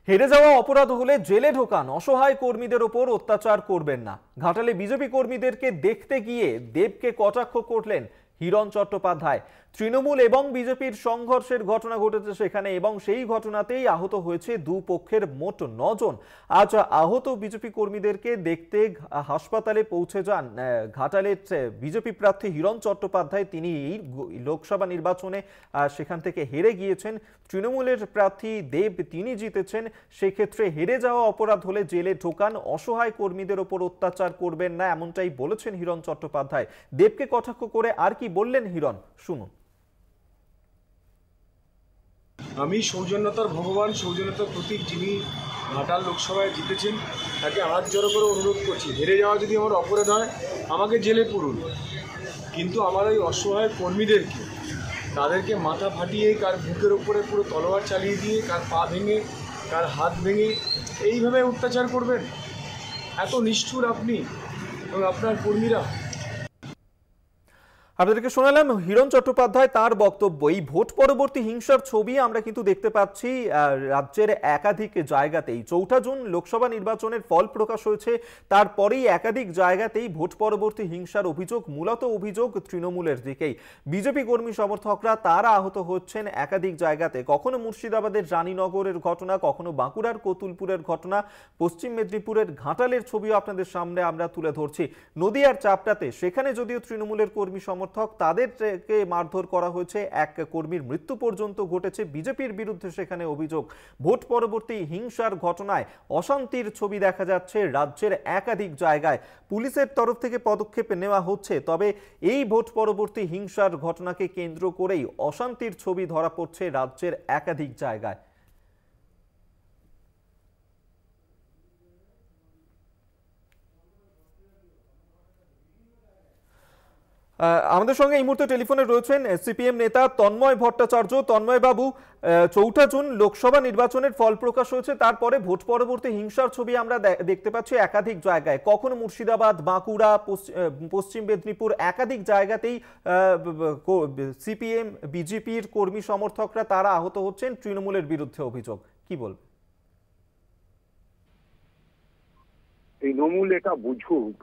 হেরে যাওয়া অপরাধ হলে জেলে ঢোকান, অসহায় কর্মীদের ওপর অত্যাচার করবেন না। ঘাটালে বিজেপি কর্মীদেরকে দেখতে গিয়ে দেবকে কটাক্ষ করলেন হিরণ চট্টোপাধ্যায়। তৃণমূল এবং বিজেপির সংঘর্ষের ঘটনা ঘটেছে সেখানে, এবং সেই ঘটনাতেই আহত হয়েছে দুপক্ষের মোট ৯ জন। আজ আহত বিজেপি কর্মীদেরকে দেখতে হাসপাতালে পৌঁছে যান ঘাটালের বিজেপি প্রার্থী হিরণ চট্টোপাধ্যায়। তিনি এই লোকসভা নির্বাচনে সেখান থেকে হেরে গিয়েছেন। তৃণমূলের প্রার্থী দেব তিনি জিতেছেন। সেক্ষেত্রে হেরে যাওয়া অপরাধ হলে জেলে ঢোকান, অসহায় কর্মীদের ওপর অত্যাচার করবেন না, এমনটাই বলেছেন হিরণ চট্টোপাধ্যায়। দেবকে কটাক্ষ করে আর কি বললেন হিরণ, শুনুন। আমি সৌজন্যতার ভগবান, সৌজন্যতার প্রতীক যিনি ঘাটাল লোকসভায় জিতেছেন, তাকে হাত জড়ো করে অনুরোধ করছি, হেরে যাওয়া যদি আমার অপরাধ হয় আমাকে জেলে পুরুন, কিন্তু আমার এই অসহায় কর্মীদেরকে, তাদেরকে মাথা ফাটিয়ে, কার বুকের ওপরে পুরো তলোয়ার চালিয়ে দিয়ে, কার পা ভেঙে, কার হাত ভেঙে এইভাবে অত্যাচার করবেন? এত নিষ্ঠুর আপনি এবং আপনার কর্মীরা। আপনাদেরকে শোনালাম হিরণ চট্টোপাধ্যায় তার বক্তব্য। এই ভোট পরবর্তী হিংসার ছবি আমরা কিন্তু দেখতে পাচ্ছি রাজ্যের একাধিক জায়গাতেই। ৪ জুন লোকসভা নির্বাচনের ফল প্রকাশ হয়েছে, তারপরেই একাধিক জায়গাতেই ভোট পরবর্তী হিংসার অভিযোগ, মূলত অভিযোগ তৃণমূলের দিকেই। বিজেপি কর্মী সমর্থকরা তারা আহত হচ্ছেন একাধিক জায়গাতে। কখনো মুর্শিদাবাদের রানীনগরের ঘটনা, কখনো বাঁকুড়ার কতুলপুরের ঘটনা, পশ্চিম মেদিনীপুরের ঘাটালের ছবিও আপনাদের সামনে আমরা তুলে ধরছি। নদিয়ার চাপড়াতে সেখানে যদিও তৃণমূলের কর্মী সমর্থক, তাদেরকে মারধর করা হয়েছে, এক কর্মীর মৃত্যু পর্যন্ত ঘটেছে। বিজেপির বিরুদ্ধে সেখানে অভিযোগ। ভোট পরবর্তী হিংসার ঘটনায় অশান্তির ছবি দেখা যাচ্ছে রাজ্যের একাধিক জায়গায়। পুলিশের তরফ থেকে পদক্ষেপ নেওয়া হচ্ছে, তবে এই ভোট পরবর্তী হিংসার ঘটনাকে কেন্দ্র করেই অশান্তির ছবি ধরা পড়ছে রাজ্যের একাধিক জায়গায়। আমাদের সঙ্গে এই মুহূর্তে টেলিফোনে রয়েছেন সিপিএম নেতা তন্ময় ভট্টাচার্য। তন্ময় বাবু, ৪ জুন লোকসভা নির্বাচনের ফল প্রকাশ হয়েছে, তারপরে ভোট পরবর্তী হিংসার ছবি আমরা দেখতে পাচ্ছি একাধিক জায়গায়। কখনো মুর্শিদাবাদ, বাঁকুড়া, পশ্চিম মেদিনীপুর, একাধিক জায়গাতেই সিপিএম বিজেপির কর্মী সমর্থকরা তারা আহত হচ্ছেন, তৃণমূলের বিরুদ্ধে অভিযোগ। কি বলবেন? তৃণমূল এটা বুঝুক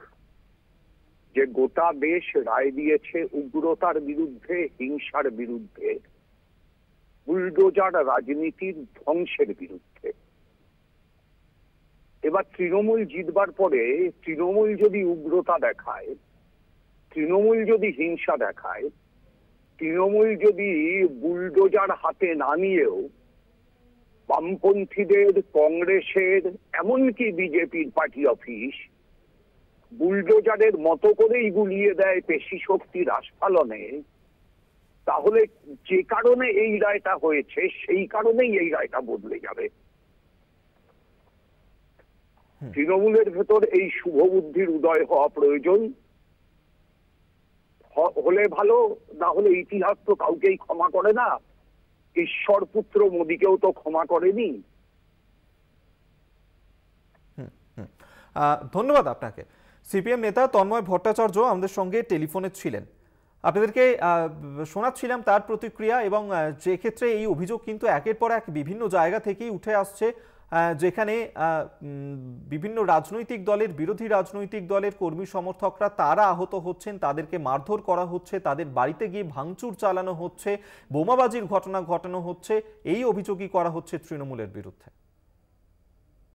যে গোটা দেশ রায় দিয়েছে উগ্রতার বিরুদ্ধে, হিংসার বিরুদ্ধে, বুলডোজার রাজনীতির ধ্বংসের বিরুদ্ধে। এবার তৃণমূল জিতবার পরে তৃণমূল যদি উগ্রতা দেখায়, তৃণমূল যদি হিংসা দেখায়, তৃণমূল যদি বুলডোজার হাতে না নিয়েও বামপন্থীদের, কংগ্রেসের, এমনকি বিজেপির পার্টি অফিস বুলডোজারের মতো করেই গুলিয়ে দেয় পেশি শক্তির আস্ফালনে, তাহলে যে কারণে এই রায়টা হয়েছে সেই কারণেই এই রায়টা বদলে যাবে। তৃণমূলের ভেতর এই শুভ বুদ্ধির উদয় হওয়া প্রয়োজন। হলে ভালো, না হলে ইতিহাস তো কাউকেই ক্ষমা করে না। ঈশ্বর পুত্র মোদীকেও তো ক্ষমা করেনি। ধন্যবাদ আপনাকে। সিপিএম নেতা তন্ময় ভট্টাচার্য আমাদের সঙ্গে টেলিফোনে ছিলেন। আপনাদেরকে শোনাচ্ছিলাম তার প্রতিক্রিয়া, এবং যে ক্ষেত্রে এই অভিযোগ কিন্তু একের পর এক বিভিন্ন জায়গা থেকেই উঠে আসছে, যেখানে বিভিন্ন রাজনৈতিক দলের, বিরোধী রাজনৈতিক দলের কর্মী সমর্থকরা তারা আহত হচ্ছেন, তাদেরকে মারধর করা হচ্ছে, তাদের বাড়িতে গিয়ে ভাঙচুর চালানো হচ্ছে, বোমাবাজির ঘটনা ঘটানো হচ্ছে। এই অভিযোগই করা হচ্ছে তৃণমূলের বিরুদ্ধে।